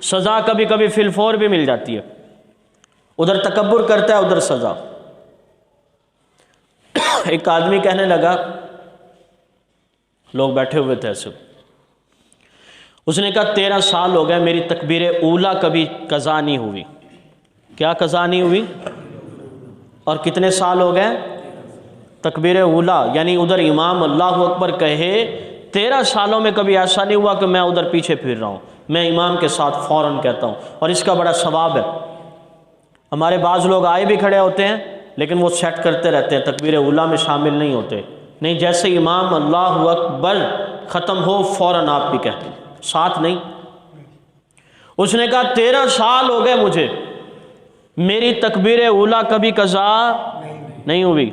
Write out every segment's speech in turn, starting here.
سزا کبھی کبھی فی الفور بھی مل جاتی ہے، ادھر تکبر کرتا ہے ادھر سزا۔ ایک آدمی کہنے لگا، لوگ بیٹھے ہوئے تھے ایسے، اس نے کہا 13 سال ہو گئے میری تکبیر اولیٰ کبھی قضا نہیں ہوئی۔ کیا قضا نہیں ہوئی؟ اور کتنے سال ہو گئے؟ تکبیر اولیٰ، یعنی ادھر امام اللہ اکبر کہے 13 سالوں میں کبھی ایسا نہیں ہوا کہ میں ادھر پیچھے پھر رہا ہوں، میں امام کے ساتھ فوراً کہتا ہوں، اور اس کا بڑا ثواب ہے۔ ہمارے بعض لوگ آئے بھی کھڑے ہوتے ہیں لیکن وہ سیٹ کرتے رہتے ہیں، تکبیر اولیٰ میں شامل نہیں ہوتے، نہیں، جیسے امام اللہ اکبر ختم ہو فوراً آپ بھی کہتے ہیں، ساتھ نہیں۔ اس نے کہا 13 سال ہو گئے مجھے، میری تکبیر اولیٰ کبھی قضا نہیں ہوئی،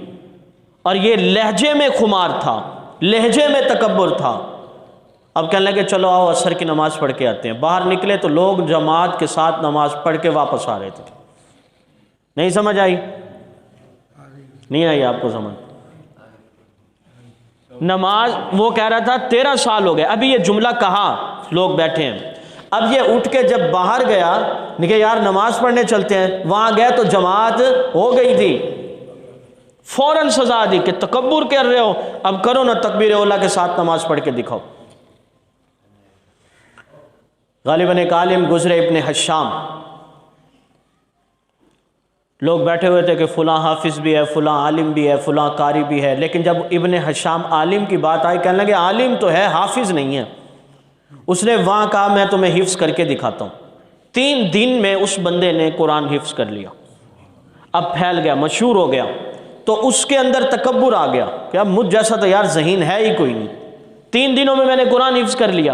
اور یہ لہجے میں خمار تھا، لہجے میں تکبر تھا۔ اب کہنے لگے چلو آؤ عصر کی نماز پڑھ کے آتے ہیں۔ باہر نکلے تو لوگ جماعت کے ساتھ نماز پڑھ کے واپس آ رہے تھے۔ نہیں سمجھ آئی؟ نہیں آئی آپ کو سمجھ؟ نماز، وہ کہہ رہا تھا 13 سال ہو گئے، ابھی یہ جملہ کہا، لوگ بیٹھے ہیں، اب یہ اٹھ کے جب باہر گیا، کہ یار نماز پڑھنے چلتے ہیں، وہاں گئے تو جماعت ہو گئی تھی، فوراً سزا دی کہ تکبر کر رہے ہو، اب کرو نا تکبیر اولیٰ کے ساتھ نماز پڑھ کے دکھاؤ۔ غالباً ایک عالم گزرے ابن حشام، لوگ بیٹھے ہوئے تھے کہ فلاں حافظ بھی ہے، فلاں عالم بھی ہے، فلاں قاری بھی ہے، لیکن جب ابن حشام عالم کی بات آئی، کہنے لگے عالم تو ہے حافظ نہیں ہے۔ اس نے وہاں کہا میں تمہیں حفظ کر کے دکھاتا ہوں۔ 3 دن میں اس بندے نے قرآن حفظ کر لیا، اب پھیل گیا، مشہور ہو گیا، تو اس کے اندر تکبر آ گیا کہ اب مجھ جیسا تو یار ذہین ہے ہی کوئی نہیں، 3 دنوں میں نے قرآن حفظ کر لیا۔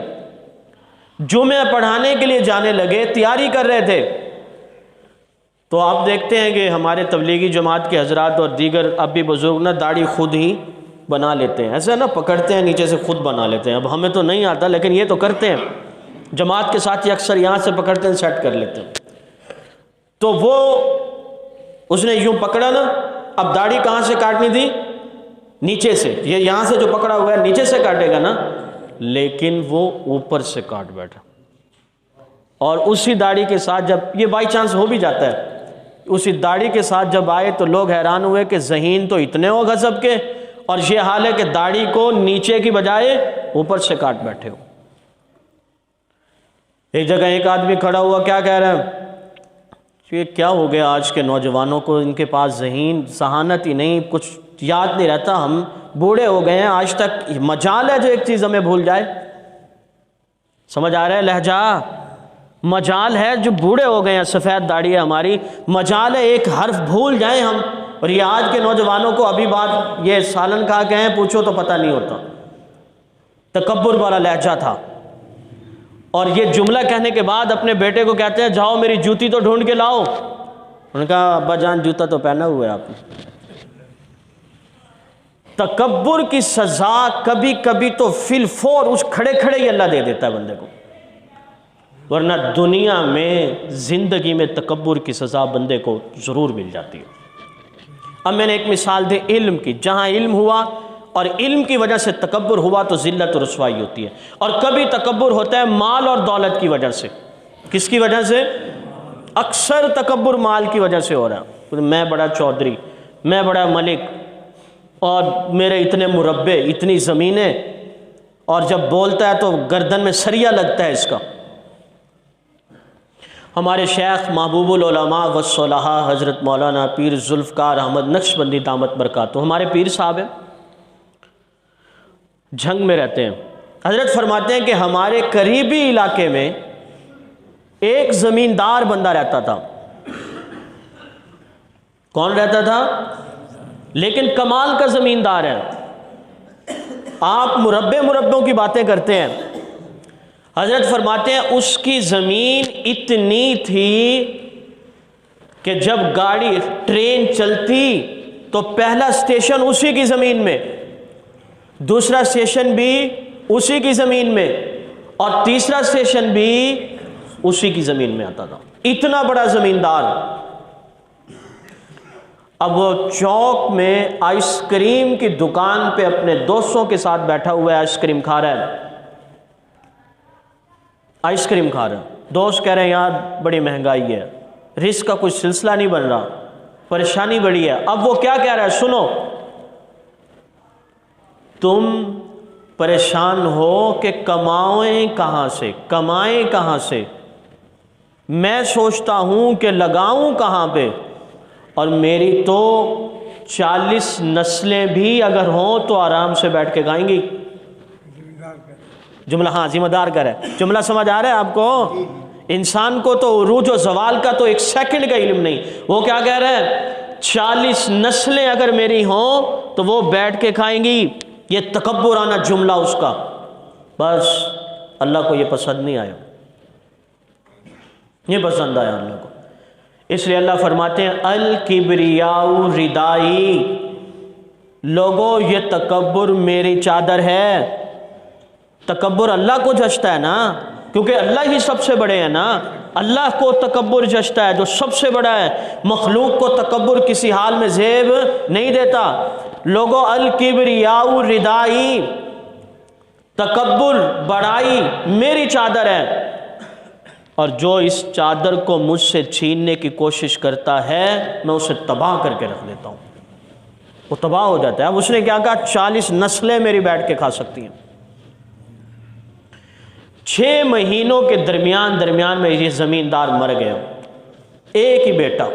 جمعہ پڑھانے کے لیے جانے لگے، تیاری کر رہے تھے، تو آپ دیکھتے ہیں کہ ہمارے تبلیغی جماعت کے حضرات اور دیگر اب بھی بزرگ نا داڑھی خود ہی بنا لیتے ہیں، ایسے نا پکڑتے ہیں نیچے سے خود بنا لیتے ہیں۔ اب ہمیں تو نہیں آتا لیکن یہ تو کرتے ہیں، جماعت کے ساتھ ہی اکثر یہاں سے پکڑتے ہیں، سیٹ کر لیتے ہیں۔ تو وہ اس نے یوں پکڑا نا، اب داڑھی کہاں سے کاٹنی تھی؟ نیچے سے، یہ یہاں سے جو پکڑا ہوا ہے نیچے سے کاٹے گا نا، لیکن وہ اوپر سے کاٹ بیٹھا، اور اسی داڑھی کے ساتھ جب یہ بائی چانس ہو بھی جاتا ہے، اسی داڑھی کے ساتھ جب آئے تو لوگ حیران ہوئے کہ ذہین تو اتنے ہو غضب کے، اور یہ حال ہے کہ داڑھی کو نیچے کی بجائے اوپر سے کاٹ بیٹھے ہو۔ ایک جگہ ایک آدمی کھڑا ہوا، کیا کہہ رہا ہے، یہ کیا ہو گیا آج کے نوجوانوں کو، ان کے پاس ذہانت ہی نہیں، کچھ یاد نہیں رہتا، ہم بوڑھے ہو گئے ہیں، آج تک مجال ہے جو ایک چیز ہمیں بھول جائے۔ سمجھ آ رہا ہے لہجہ؟ مجال ہے جو بوڑھے ہو گئے ہیں، سفید داڑھی ہے ہماری، مجال ہے ایک حرف بھول جائیں ہم، اور یہ آج کے نوجوانوں کو ابھی بات یہ سالن کھا کے ہیں پوچھو تو پتہ نہیں ہوتا۔ تکبر والا لہجہ تھا، اور یہ جملہ کہنے کے بعد اپنے بیٹے کو کہتے ہیں جاؤ میری جوتی تو ڈھونڈ کے لاؤ۔ انہوں نے کہا ابا جان جوتا تو پہنا ہوا ہے آپ نے۔ تکبر کی سزا کبھی کبھی تو فی الفور اس کھڑے کھڑے ہی اللہ دے دیتا ہے بندے کو، ورنہ دنیا میں زندگی میں تکبر کی سزا بندے کو ضرور مل جاتی ہے۔ اب میں نے ایک مثال دی علم کی، جہاں علم ہوا اور علم کی وجہ سے تکبر ہوا تو ذلت و رسوائی ہوتی ہے، اور کبھی تکبر ہوتا ہے مال اور دولت کی وجہ سے۔ کس کی وجہ سے؟ اکثر تکبر مال کی وجہ سے ہو رہا ہے، میں بڑا چودھری، میں بڑا ملک، اور میرے اتنے مربع، اتنی زمینیں، اور جب بولتا ہے تو گردن میں سریا لگتا ہے اس کا۔ ہمارے شیخ محبوب العلماء والصلحاء حضرت مولانا پیر ذوالفقار احمد نقشبندی دامت برکاتہ، ہمارے پیر صاحب ہیں، جھنگ میں رہتے ہیں۔ حضرت فرماتے ہیں کہ ہمارے قریبی علاقے میں ایک زمیندار بندہ رہتا تھا۔ کون رہتا تھا؟ لیکن کمال کا زمیندار ہے۔ آپ مربعوں کی باتیں کرتے ہیں، حضرت فرماتے ہیں اس کی زمین اتنی تھی کہ جب گاڑی ٹرین چلتی تو پہلا اسٹیشن اسی کی زمین میں، دوسرا اسٹیشن بھی اسی کی زمین میں، اور تیسرا اسٹیشن بھی اسی کی زمین میں آتا تھا۔ اتنا بڑا زمیندار۔ اب وہ چوک میں آئس کریم کی دکان پہ اپنے دوستوں کے ساتھ بیٹھا ہوا ہے، آئس کریم کھا رہا ہے، آئس کریم کھا رہا ہے۔ دوست کہہ رہے ہیں یار بڑی مہنگائی ہے، رزق کا کوئی سلسلہ نہیں بن رہا، پریشانی بڑی ہے۔ اب وہ کیا کہہ رہا ہے سنو، تم پریشان ہو کہ کمائیں کہاں سے، کمائیں کہاں سے، میں سوچتا ہوں کہ لگاؤں کہاں پہ، اور میری تو 40 نسلیں بھی اگر ہوں تو آرام سے بیٹھ کے کھائیں گی۔ جملہ ہاں ذمہ دار کر ہے، جملہ سمجھ آ رہا ہے آپ کو؟ انسان کو تو عروج و زوال کا تو ایک سیکنڈ کا علم نہیں، وہ کیا کہہ رہا ہے 40 نسلیں اگر میری ہوں تو وہ بیٹھ کے کھائیں گی۔ یہ تکبرانہ جملہ اس کا، بس اللہ کو یہ پسند نہیں آیا، یہ پسند آیا اللہ کو، اس لیے اللہ فرماتے ہیں الکبریاء ردائی، لوگوں یہ تکبر میری چادر ہے۔ تکبر اللہ کو جچتا ہے نا، کیونکہ اللہ ہی سب سے بڑے ہیں نا، اللہ کو تکبر جچتا ہے جو سب سے بڑا ہے، مخلوق کو تکبر کسی حال میں زیب نہیں دیتا۔ لوگوں الکبریاء ردائی، تکبر بڑائی میری چادر ہے، اور جو اس چادر کو مجھ سے چھیننے کی کوشش کرتا ہے میں اسے تباہ کر کے رکھ دیتا ہوں، وہ تباہ ہو جاتا ہے۔ اب اس نے کیا کہا 40 نسلیں میری بیٹھ کے کھا سکتی ہیں۔ 6 مہینوں کے درمیان میں یہ زمیندار مر گیا، ایک ہی بیٹا،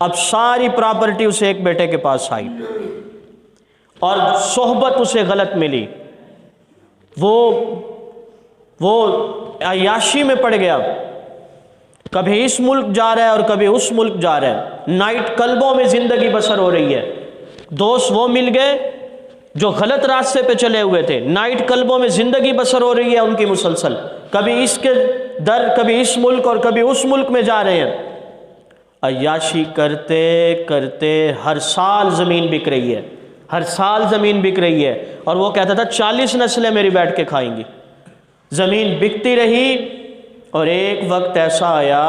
اب ساری پراپرٹی اسے ایک بیٹے کے پاس آئی، اور صحبت اسے غلط ملی، وہ عیاشی میں پڑ گیا، کبھی اس ملک جا رہا ہے اور کبھی اس ملک جا رہا ہے، نائٹ کلبوں میں زندگی بسر ہو رہی ہے۔ دوست وہ مل گئے جو غلط راستے پہ چلے ہوئے تھے، نائٹ کلبوں میں زندگی بسر ہو رہی ہے ان کی مسلسل، کبھی اس کے در کبھی اس ملک اور کبھی اس ملک میں جا رہے ہیں، عیاشی کرتے کرتے ہر سال زمین بک رہی ہے، ہر سال زمین بک رہی ہے، اور وہ کہتا تھا 40 نسلیں میری بیٹھ کے کھائیں گی۔ زمین بکتی رہی، اور ایک وقت ایسا آیا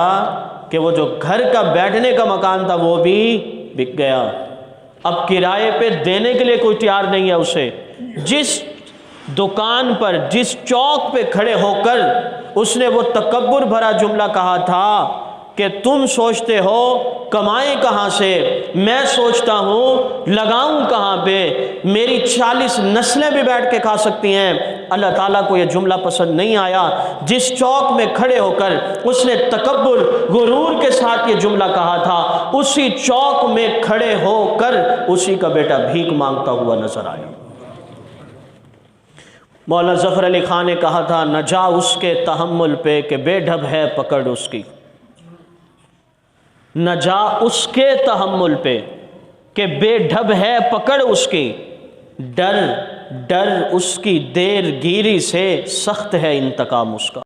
کہ وہ جو گھر کا بیٹھنے کا مکان تھا وہ بھی بک گیا، اب کرائے پہ دینے کے لیے کوئی تیار نہیں ہے اسے۔ جس دکان پر، جس چوک پہ کھڑے ہو کر اس نے وہ تکبر بھرا جملہ کہا تھا کہ تم سوچتے ہو کمائیں کہاں سے، میں سوچتا ہوں لگاؤں کہاں پہ، میری 40 نسلیں بھی بیٹھ کے کھا سکتی ہیں، اللہ تعالیٰ کو یہ جملہ پسند نہیں آیا۔ جس چوک میں کھڑے ہو کر اس نے تکبر غرور کے ساتھ یہ جملہ کہا تھا، اسی چوک میں کھڑے ہو کر اسی کا بیٹا بھیک مانگتا ہوا نظر آیا۔ مولانا ظفر علی خان نے کہا تھا نہ جا اس کے تحمل پہ کہ بے ڈھب ہے پکڑ اس کی، نہ جا اس کے تحمل پہ کہ بے ڈھب ہے پکڑ اس کی، ڈر اس کی دیر گیری سے سخت ہے انتقام اس کا۔